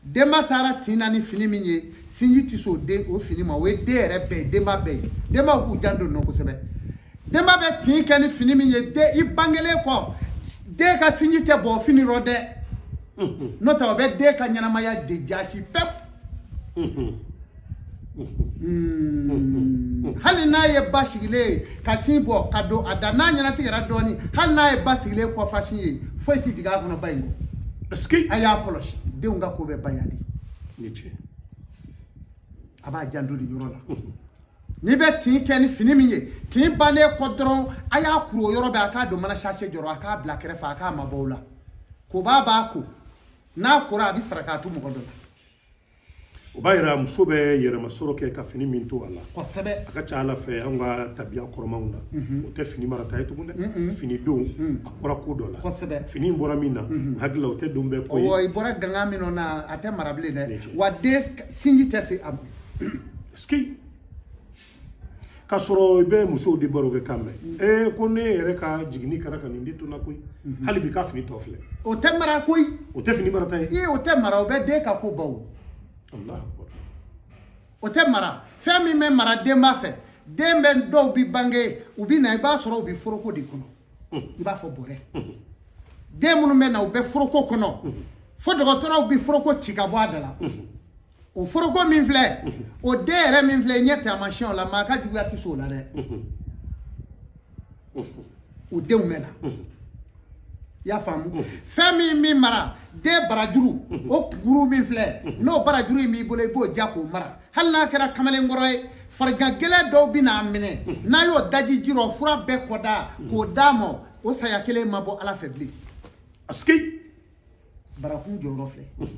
denba taara tin na ni fini min ye sinji ti so den o fini ma o ye den yɛrɛ bɛɛ denba bɛɛ ye denba k'u janto nɔ kosɛbɛ denba bɛ tin kɛ ni fini min ye den i bangelen kɔ den ka sinji tɛ bɔ fini rɔ dɛ n'o tɛ o bɛ den ka ɲɛnamaya de jasi pewu hali n'a ye ba sigilen ye ka sin bɔ ka don a da n'a ɲɛnatigɛra dɔɔnin hali n'a ye ba sigilen kɔfa sin ye foyi tɛ jigin a kɔnɔ ba in kɔ a y'a kɔlɔsi denw ka ko bɛ ba yan de a b'a janto nin yɔrɔ la n'i bɛ tin kɛ ni fini min ye tin bannen kɔ dɔrɔn a y'a kuru o yɔrɔ bɛɛ a k'a don mana sase jɔrɔ a k'a bila kɛrɛfɛ a k'a mabɔ o la koba b'a ko n'a kora a bɛ sara k'a to mɔgɔ dɔ la o b'a yira muso bɛ yɛrɛmasɔrɔ kɛ ka fini min to a la kosɛbɛ a ka ca ala fɛ an ka tabiya kɔrɔmaw na o tɛ fini marata ye tugun dɛ fini don a bɔra ko dɔ la kosɛbɛ fini bɔra min na hakili o tɛ don bɛɛ ko ye i bɔra gangan min na a tɛ mara bilen dɛ wa den sinji tɛ se a ma ski ka sɔrɔ i bɛ musow de baro kɛ kan mɛn ko ne yɛrɛ ka jiginni kɛra ka nin de to na koyi hali bi ka fini tɔ filɛ o tɛ mara koyi o tɛ fini marata ye o tɛ mara o bɛ den ka ko baw o tɛ mara fɛn min bɛ mara denba fɛ den bɛ dɔw bi bange u bi na i b'a sɔrɔ u bi foroko de kɔnɔ i b'a fɔ bɔrɛ den minnu bɛ na u bɛ foroko kɔnɔ fo dɔgɔtɔrɔw bi foroko ci ka bɔ a da la o foroko min filɛ o den yɛrɛ min filɛ ɲɛ taamasiyɛnw la maa ka juguya tɛ se o la dɛ o denw bɛ na i y'a faamu fɛn min bɛ mara den barajuru o kuru min filɛ n'o barajuru in b'i bolo i b'o ja k'o mara hali n'a kɛra kamalenkɔrɔ ye farigan gɛlɛn dɔw bɛ n'a minɛ n'a y'o daji ji rɔ fura bɛɛ kɔ da k'o d'a ma o saya kelen ma bɔ ala fɛ bilen asiki barakun jɔyɔrɔ filɛ